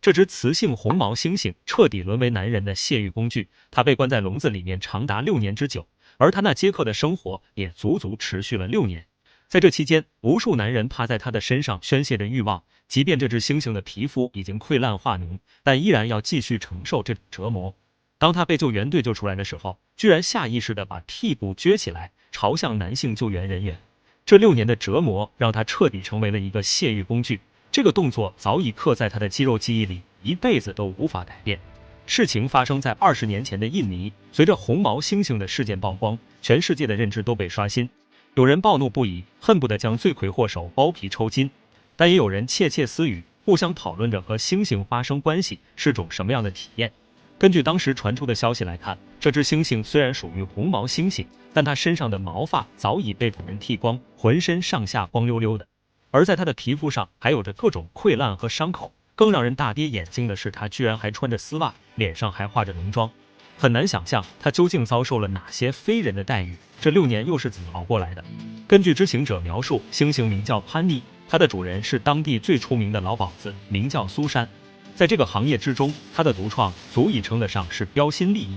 这只雌性红毛猩猩彻底沦为男人的泄欲工具，它被关在笼子里面长达6年之久，而它那饥渴的生活也足足持续了6年。在这期间，无数男人趴在它的身上宣泄着欲望，即便这只猩猩的皮肤已经溃烂化脓，但依然要继续承受这种折磨。当他被救援队救出来的时候，居然下意识地把屁股撅起来，朝向男性救援人员。这6年的折磨让他彻底成为了一个泄欲工具，这个动作早已刻在他的肌肉记忆里，一辈子都无法改变。事情发生在20年前的印尼，随着红毛猩猩的事件曝光，全世界的认知都被刷新。有人暴怒不已，恨不得将罪魁祸首剥皮抽筋，但也有人窃窃私语，互相讨论着和猩猩发生关系是种什么样的体验。根据当时传出的消息来看，这只猩猩虽然属于红毛猩猩，但它身上的毛发早已被主人剃光，浑身上下光溜溜的，而在它的皮肤上还有着各种溃烂和伤口。更让人大跌眼镜的是，它居然还穿着丝袜，脸上还化着浓妆。很难想象它究竟遭受了哪些非人的待遇，这6年又是怎么熬过来的。根据知情者描述，猩猩名叫潘妮，它的主人是当地最出名的老鸨子，名叫苏珊。在这个行业之中，他的独创足以称得上是标新立异，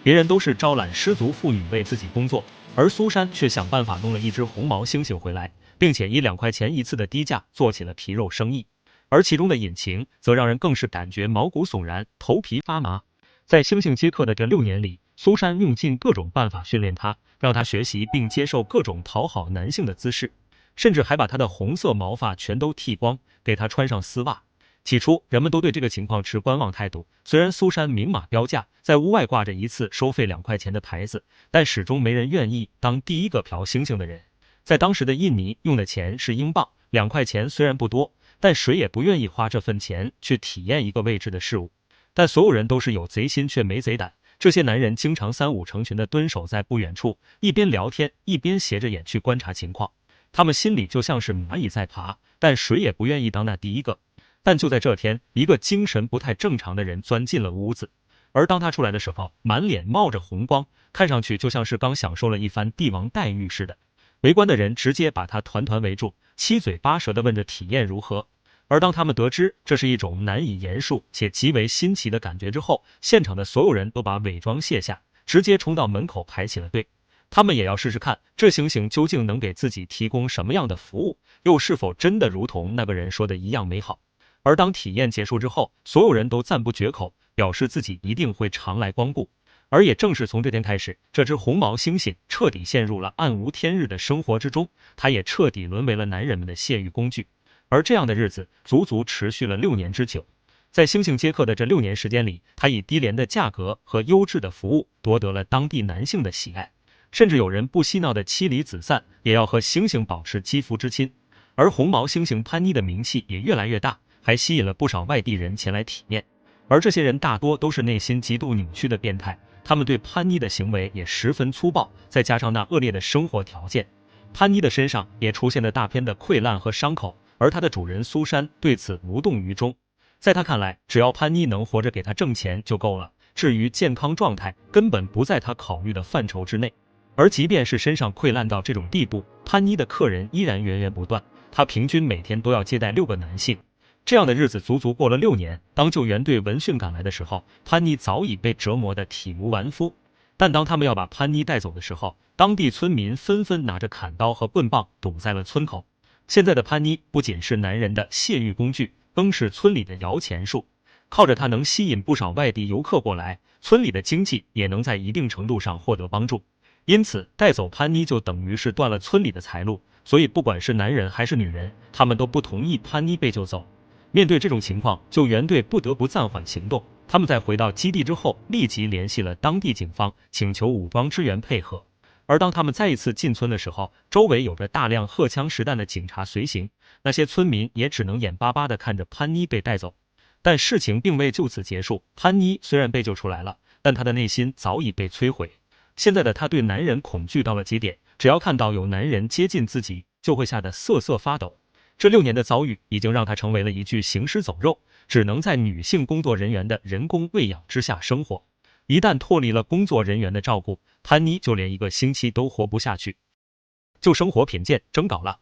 别人都是招揽失足妇女为自己工作，而苏珊却想办法弄了一只红毛猩猩回来，并且以2块钱一次的低价做起了皮肉生意，而其中的隐情则让人更是感觉毛骨悚然，头皮发麻。在猩猩接客的这6年里，苏珊用尽各种办法训练他，让他学习并接受各种讨好男性的姿势，甚至还把他的红色毛发全都剃光，给他穿上丝袜。起初人们都对这个情况持观望态度，虽然苏珊明码标价，在屋外挂着一次收费2块钱的牌子，但始终没人愿意当第一个嫖猩猩的人。在当时的印尼，用的钱是英镑，2块钱虽然不多，但谁也不愿意花这份钱去体验一个未知的事物。但所有人都是有贼心却没贼胆，这些男人经常3、5成群的蹲守在不远处，一边聊天一边斜着眼去观察情况，他们心里就像是蚂蚁在爬，但谁也不愿意当那第一个。但就在这天，一个精神不太正常的人钻进了屋子，而当他出来的时候，满脸冒着红光，看上去就像是刚享受了一番帝王待遇似的。围观的人直接把他团团围住，七嘴八舌地问着体验如何。而当他们得知这是一种难以言述且极为新奇的感觉之后，现场的所有人都把伪装卸下，直接冲到门口排起了队。他们也要试试看这猩猩究竟能给自己提供什么样的服务，又是否真的如同那个人说的一样美好。而当体验结束之后，所有人都赞不绝口，表示自己一定会常来光顾。而也正是从这天开始，这只红毛猩猩彻底陷入了暗无天日的生活之中，它也彻底沦为了男人们的泄欲工具。而这样的日子足足持续了6年之久。在猩猩接客的这6年时间里，它以低廉的价格和优质的服务夺得了当地男性的喜爱，甚至有人不嬉闹的妻离子散，也要和猩猩保持肌肤之亲。而红毛猩猩潘妮的名气也越来越大，还吸引了不少外地人前来体验。而这些人大多都是内心极度扭曲的变态，他们对潘妮的行为也十分粗暴，再加上那恶劣的生活条件，潘妮的身上也出现了大片的溃烂和伤口，而她的主人苏珊对此无动于衷。在他看来，只要潘妮能活着给他挣钱就够了，至于健康状态根本不在他考虑的范畴之内。而即便是身上溃烂到这种地步，潘妮的客人依然源源不断，她平均每天都要接待6个男性。这样的日子足足过了6年，当救援队闻讯赶来的时候，潘妮早已被折磨得体无完肤。但当他们要把潘妮带走的时候，当地村民纷纷拿着砍刀和棍棒堵在了村口。现在的潘妮不仅是男人的泄欲工具，更是村里的摇钱树，靠着它能吸引不少外地游客过来，村里的经济也能在一定程度上获得帮助。因此带走潘妮就等于是断了村里的财路，所以不管是男人还是女人，他们都不同意潘妮被救走。面对这种情况，救援队不得不暂缓行动。他们在回到基地之后，立即联系了当地警方，请求武装支援配合。而当他们再一次进村的时候，周围有着大量荷枪实弹的警察随行，那些村民也只能眼巴巴地看着潘妮被带走。但事情并未就此结束，潘妮虽然被救出来了，但她的内心早已被摧毁。现在的她对男人恐惧到了极点，只要看到有男人接近自己，就会吓得瑟瑟发抖。这6年的遭遇已经让她成为了一具行尸走肉，只能在女性工作人员的人工喂养之下生活。一旦脱离了工作人员的照顾，潘妮就连1个星期都活不下去。就生活品鉴征稿了。